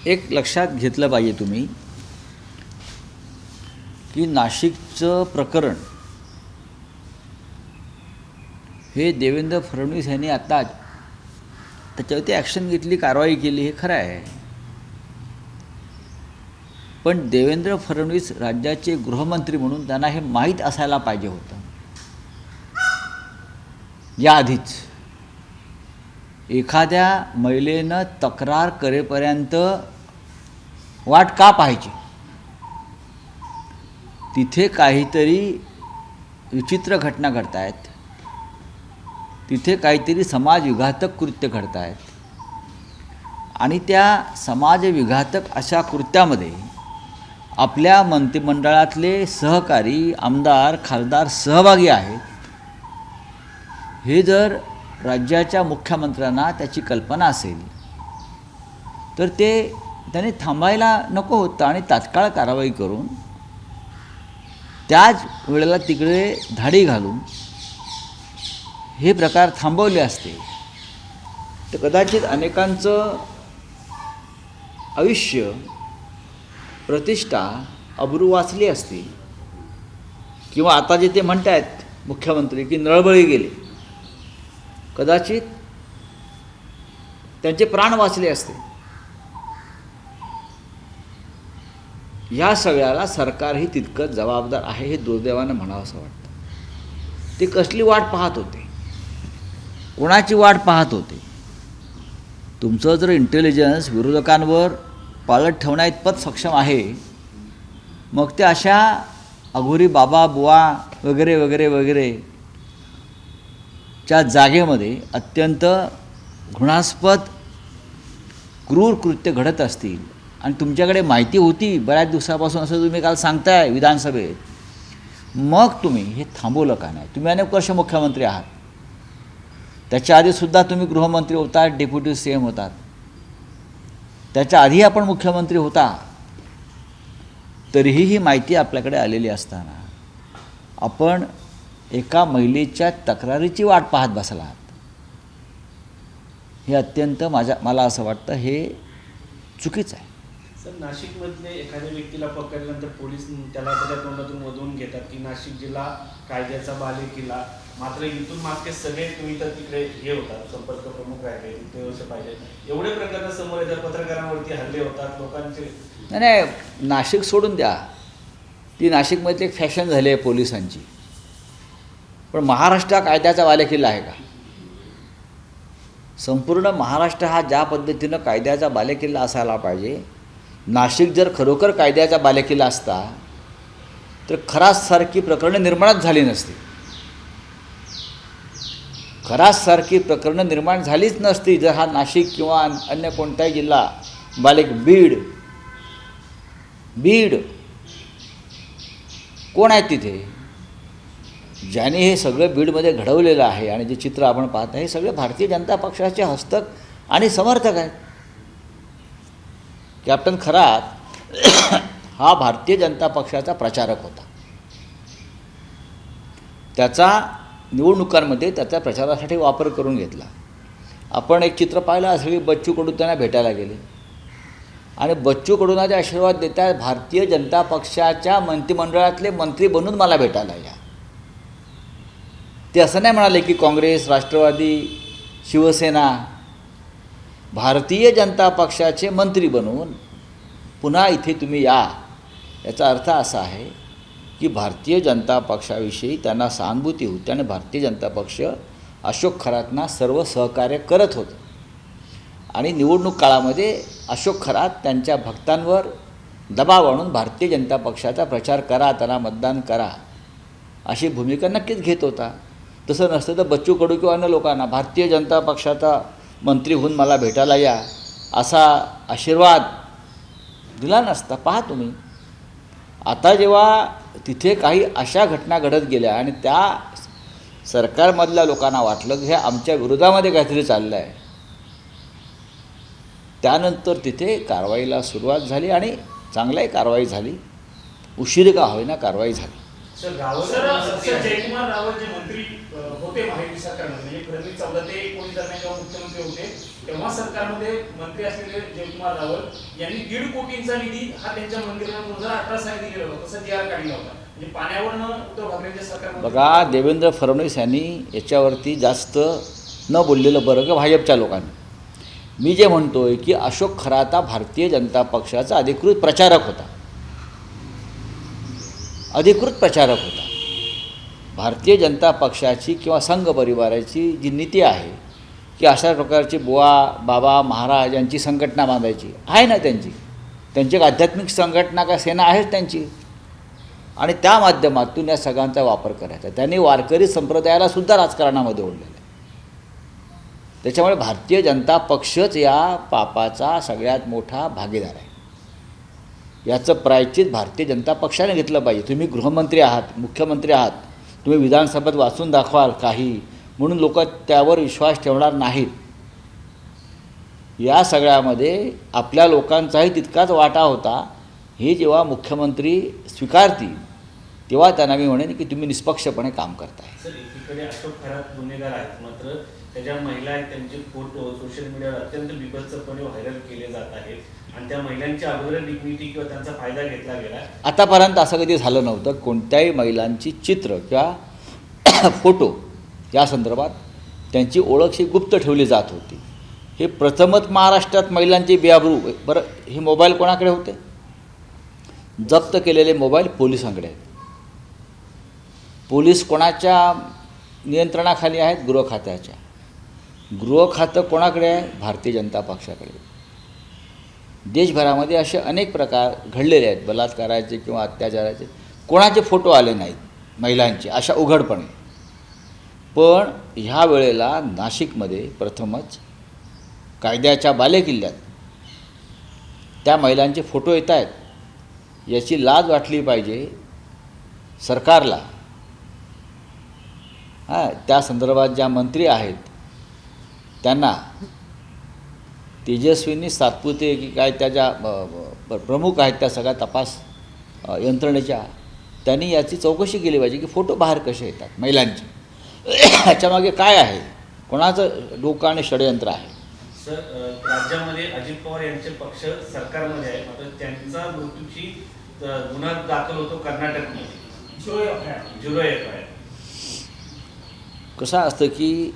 एक लक्षात घेतलं पाहिजे तुम्ही की नाशिकचं प्रकरण हे देवेंद्र फडणवीस यांनी आता त्याच्यावरती ॲक्शन घेतली, कारवाई केली, हे खरं आहे. पण देवेंद्र फडणवीस राज्याचे गृहमंत्री म्हणून त्यांना हे माहीत असायला पाहिजे होतं याआधीच. एखाद्या महिलेनं तक्रार करेपर्यंत वाट का पाहायची? तिथे काहीतरी विचित्र घटना घडत आहेत, तिथे काहीतरी समाजविघातक कृत्य घडत आहेत आणि त्या समाजविघातक अशा कृत्यामध्ये आपल्या मंत्रिमंडळातले सहकारी आमदार खासदार सहभागी आहेत. हे जर राज्याच्या मुख्यमंत्र्यांना त्याची कल्पना असेल तर ते त्याने थांबायला नको होतं आणि तात्काळ कारवाई करून त्याच वेळेला तिकडे धाडी घालून हे प्रकार थांबवले असते तर कदाचित अनेकांचं आयुष्य, प्रतिष्ठा, अब्रू वाचली असती. किंवा आता जे ते म्हणत आहेत मुख्यमंत्री की नळबळी गेले, कदाचित त्यांचे प्राण वाचले असते. ह्या सगळ्याला सरकारही तितकंच जबाबदार आहे हे दुर्दैवानं म्हणावं असं वाटतं. ते कसली वाट पाहत होते, कोणाची वाट पाहत होते? तुमचं जर इंटेलिजन्स विरोधकांवर पाळत ठेवण्या इतपत सक्षम आहे, मग ते अशा अघोरी बाबा बुवा वगैरे वगैरे वगैरे च्या जागेमध्ये अत्यंत घृणास्पद क्रूर कृत्य घडत असतील आणि तुमच्याकडे माहिती होती बऱ्याच दिवसापासून असं तुम्ही काल सांगताय विधानसभेत, मग तुम्ही हे थांबवलं का नाही? तुम्ही अनेक वर्ष मुख्यमंत्री आहात, त्याच्या आधीसुद्धा तुम्ही गृहमंत्री होता, डेप्युटी CM होतात, त्याच्या आधी आपण मुख्यमंत्री होता, तरीही ही माहिती आपल्याकडे आलेली असताना आपण एका महिलेच्या तक्रारीची वाट पाहत बसलात. हे अत्यंत मला असं वाटतं हे चुकीचं आहे. सर, नाशिकमधले एखाद्या व्यक्तीला पकडल्यानंतर पोलीस त्याला त्याच्या तोंडातून वधवून घेतात की नाशिक जिल्हा कायद्याचा बालेकिल्ला, मात्र इथून मागचे सगळे तुम्ही तर तिकडे हे होतात, संपर्क प्रमुख राहिले, तिथे व्यवस्था पाहिजे, एवढे प्रकरण समोर येतात, पत्रकारांवरती हल्ले होतात लोकांचे. नाही, नाशिक सोडून द्या, ती नाशिकमधली एक फॅशन झाली आहे पोलिसांची. पण महाराष्ट्र हा कायद्याचा बालेकिल्ला आहे का? संपूर्ण महाराष्ट्र हा ज्या पद्धतीनं कायद्याचा बालेकिल्ला असायला पाहिजे, नाशिक जर खरोखर कायद्याचा बालेकिल्ला असता तर खराससारखी प्रकरणं निर्माणच झाली नसती. खराससारखी प्रकरणं निर्माण झालीच नसती जर हा नाशिक किंवा अन्य कोणताही जिल्हा बीड कोण आहेत तिथे? ज्याने हे सगळं बीडमध्ये घडवलेलं आहे आणि जे चित्र आपण पाहत आहे हे सगळे भारतीय जनता पक्षाचे हस्तक आणि समर्थक आहेत. कॅप्टन खरात हा भारतीय जनता पक्षाचा प्रचारक होता. त्याचा निवडणुकांमध्ये त्याच्या प्रचारासाठी वापर करून घेतला. आपण एक चित्र पाहिलं असेल की बच्चू कडू त्यांना भेटायला गेले आणि बच्चू कडूंना आशीर्वाद देतात, भारतीय जनता पक्षाच्या मंत्रिमंडळातले मंत्री बनून मला भेटायला या. ते असं नाही म्हणाले की काँग्रेस, राष्ट्रवादी, शिवसेना, भारतीय जनता पक्षाचे मंत्री बनवून पुन्हा इथे तुम्ही या. याचा अर्थ असा आहे की भारतीय जनता पक्षाविषयी त्यांना सहानुभूती होती आणि भारतीय जनता पक्ष अशोक खरातांना सर्व सहकार्य करत होतं आणि निवडणूक काळामध्ये अशोक खरात त्यांच्या भक्तांवर दबाव आणून भारतीय जनता पक्षाचा प्रचार करा, त्यांना मतदान करा अशी भूमिका नक्कीच घेत होता. तसं नसतं तर बच्चू कडू किंवा अन्य लोकांना भारतीय जनता पक्षाचा मंत्री होऊन मला भेटायला या असा आशीर्वाद दिला नसता. पहा तुम्ही, आता जेव्हा तिथे काही अशा घटना घडत गेल्या आणि त्या सरकारमधल्या लोकांना वाटलं की हे आमच्या विरोधामध्ये काहीतरी चाललं आहे, त्यानंतर तिथे कारवाईला सुरुवात झाली आणि चांगल्याही कारवाई झाली, उशिरी का होईना कारवाई झाली. जयकुमार रावत जे मंत्री होते महायुती सरकारमध्ये, म्हणजे 2014 ते 19 दरम्यान जेव्हा मुख्यमंत्री होते तेव्हा सरकारमध्ये मंत्री असलेले जयकुमार रावल यांनी 1.5 कोटींचा निधी हा त्यांच्या मंदिराला 2018 साली दिलेला होता, तसा जी आर काढला होता. म्हणजे पाण्यावरनं उद्धव ठाकरेंच्या सरकारमध्ये बघा, देवेंद्र फडणवीस यांनी याच्यावरती जास्त न बोललेलं बरं का भाजपच्या लोकांनी. मी जे म्हणतोय की अशोक खराता भारतीय जनता पक्षाचा अधिकृत प्रचारक होता, अधिकृत प्रचारक होता. भारतीय जनता पक्षाची किंवा संघ परिवाराची जी नीती आहे की अशा प्रकारची बुवा बाबा महाराज यांची संघटना बांधायची आहे ना, त्यांची एक आध्यात्मिक संघटना का सेना आहेच त्यांची, आणि त्या माध्यमातून या सगळ्यांचा वापर करायचा. त्यांनी वारकरी संप्रदायाला सुद्धा राजकारणामध्ये ओढलेलं आहे. त्याच्यामुळे भारतीय जनता पक्षच या पापाचा सगळ्यात मोठा भागीदार आहे. याचं प्रायश्चित भारतीय जनता पक्षाने घेतलं पाहिजे. तुम्ही गृहमंत्री आहात, मुख्यमंत्री आहात, तुम्ही विधानसभेत वाचून दाखवाल काही म्हणून लोक त्यावर विश्वास ठेवणार नाहीत. या सगळ्यामध्ये आपल्या लोकांचाही तितकाच वाटा होता. हे जेव्हा मुख्यमंत्री स्वीकारतील तेव्हा त्यांना मी म्हणेन की तुम्ही निष्पक्षपणे काम करताय. सर, एकीकडे अशोक खरात गुन्हेगार आहेत, मात्र त्याच्या महिला आहेत, त्यांचे फोटो सोशल मीडियावर अत्यंत बिभत्सपणे व्हायरल केले जात आहेत आणि त्या महिलांची अगोदर डिग्निटी किंवा त्यांचा फायदा घेतला गेला. आतापर्यंत असं कधी झालं नव्हतं. कोणत्याही महिलांची चित्र किंवा फोटो या संदर्भात त्यांची ओळख ही गुप्त ठेवली जात होती. हे प्रथमच महाराष्ट्रात महिलांची बेआबरू. बरं, हे मोबाईल कोणाकडे होते? जप्त केलेले मोबाईल पोलिसांकडे आहेत. पोलीस कोणाच्या नियंत्रणाखाली आहेत? गृह खात्याच्या. गृह खातं कोणाकडे आहे? भारतीय जनता पक्षाकडे. देशभरामध्ये असे अनेक प्रकार घडलेले आहेत बलात्काराचे किंवा अत्याचाराचे. कोणाचे फोटो आले नाहीत महिलांचे अशा उघडपणे. पण ह्या वेळेला नाशिकमध्ये प्रथमच कायद्याच्या बालेकिल्ल्यात त्या महिलांचे फोटो येत आहेत. याची लाज वाटली पाहिजे सरकारला. त्या संदर्भात ज्या मंत्री आहेत त्यांना, तेजस्विनी सातपुते की काय त्याच्या प्रमुख आहेत त्या सगळ्या तपास यंत्रणेच्या, त्यांनी याची चौकशी केली पाहिजे की फोटो बाहेर कसे येतात महिलांचे. ह्याच्यामागे काय आहे? कोणाचं डोकं आणि षडयंत्र आहे? सर, राज्यामध्ये अजित पवार यांचे पक्ष सरकारमध्ये आहे, मात्र त्यांचा मृत्यूची गुन्हा दाखल होतो कर्नाटकमध्ये, जुरो एफ. कसं असतं की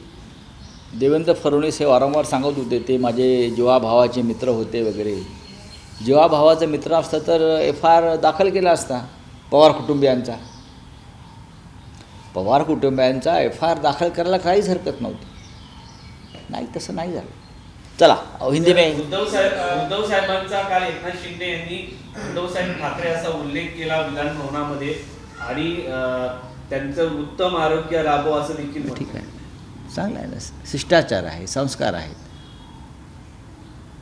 देवेंद्र फडणवीस हे वारंवार सांगत होते ते माझे जीवाभावाचे मित्र होते वगैरे. जीवाभावाचा मित्र असतं तर FIR दाखल केला असता पवार कुटुंबियांचा. पवार कुटुंबियांचा FIR दाखल करायला काहीच हरकत नव्हती. नाही, तसं नाही झालं. चला हिंदी में. उद्धव साहेबांचा काल एकनाथ शिंदे यांनी उद्धवसाहेब ठाकरे असा उल्लेख केला विधान भवनामध्ये आणि त्यांचं उत्तम आरोग्य लाभो असं देखील. ठीक आहे, चांगलं आहे ना. शिष्टाचार आहे, संस्कार आहेत.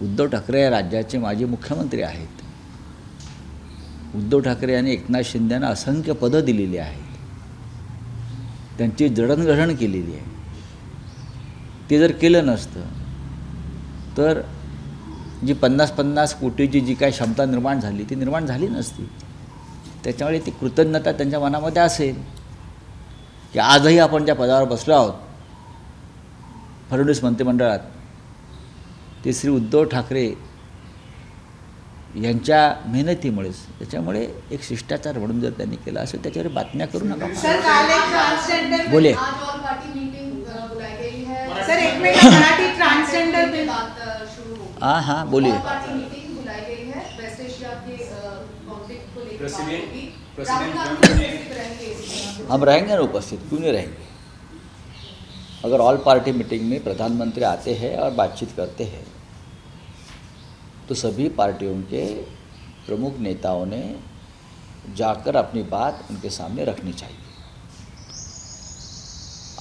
उद्धव ठाकरे या राज्याचे माजी मुख्यमंत्री आहेत. उद्धव ठाकरे यांनी एकनाथ शिंदेंना असंख्य पदं दिलेली आहेत. त्यांची जडणघडण केलेली आहे. ते जर केलं नसतं तर जी 50-50 कोटीची जी काही क्षमता निर्माण झाली ती निर्माण झाली नसती. त्याच्यामुळे ती कृतज्ञता त्यांच्या मनामध्ये असेल की आजही आपण ज्या पदावर बसलो आहोत फडणवीस मंत्रिमंडळात, ते श्री उद्धव ठाकरे यांच्या मेहनतीमुळेच. त्याच्यामुळे एक शिष्टाचार म्हणून जर त्यांनी केला असेल त्याच्यावर बातम्या करू नका. बोले सर, एक मिनट, मराठी ट्रांसजेंडर पे बात शुरू हो. हाँ बोलिए. पार्टी मीटिंग बुलाई गई है वेस्ट एशिया के कॉन्फ्लिक्ट को लेकर बात होगी. राहुल गांधी उपस्थित रहेंगे. हम रहेंगे ना उपस्थित, क्यों नहीं रहेंगे. अगर ऑल पार्टी मीटिंग में प्रधानमंत्री आते हैं और बातचीत करते हैं तो सभी पार्टियों के प्रमुख नेताओं ने जाकर अपनी बात उनके सामने रखनी चाहिए.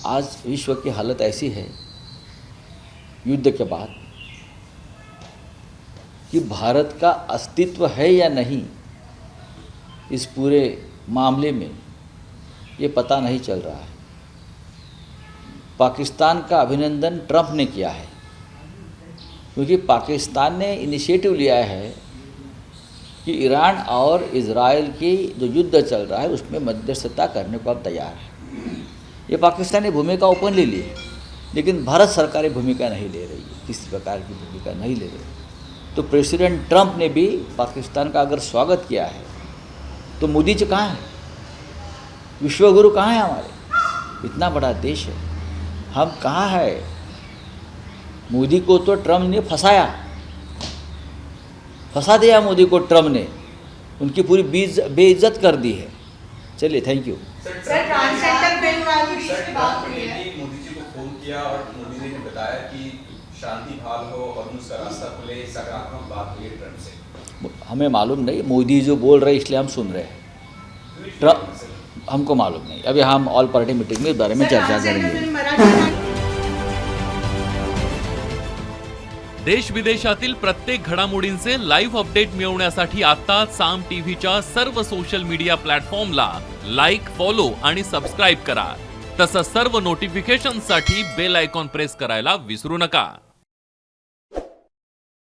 आज विश्व की हालत ऐसी है युद्ध के बाद कि भारत का अस्तित्व है या नहीं इस पूरे मामले में ये पता नहीं चल रहा है. पाकिस्तान का अभिनंदन ट्रंप ने किया है क्योंकि पाकिस्तान ने इनिशिएटिव लिया है कि ईरान और इज़राइल की जो युद्ध चल रहा है उसमें मध्यस्थता करने को अब तैयार है. ये पाकिस्तान ने भूमिका ओपनली ली है. लेकिन भारत सरकार भूमिका नहीं ले रही है, किसी प्रकार की भूमिका नहीं ले रही। तो प्रेसिडेंट ट्रंप ने भी पाकिस्तान का अगर स्वागत किया है तो मोदी जी कहाँ हैं? विश्वगुरु कहाँ हैं हमारे? इतना बड़ा देश है, हम कहाँ है? मोदी को तो ट्रंप ने फंसा दिया मोदी को ट्रंप ने, उनकी पूरी बेइज्जत कर दी है। चलिए, thank you. Sir transgender bill वाली बीच में बात हुई है। मोदी जी को फोन किया और मोदी जी ने बताया कि शांति बहाल हो और उसका रास्ता खुले, सकारात्मक बात हुई है ट्रंप से। हमें मालूम नहीं, मोदी जो बोल रहे इसलिए हम सुन रहे हैं। ट्रंप हमको मालूम नहीं। अभी हम ऑल पार्टी मीटिंग में इस बारे में चर्चा करेंगे। देश विदेशातील प्रत्येक घडामोडींचे लाईव्ह अपडेट मिळवण्यासाठी आता साम टीव्हीच्या सर्व सोशल मीडिया प्लॅटफॉर्मला लाईक, फॉलो आणि सबस्क्राईब करा। तसंच सर्व नोटिफिकेशनसाठी बेल आयकॉन प्रेस करायला विसरू नका।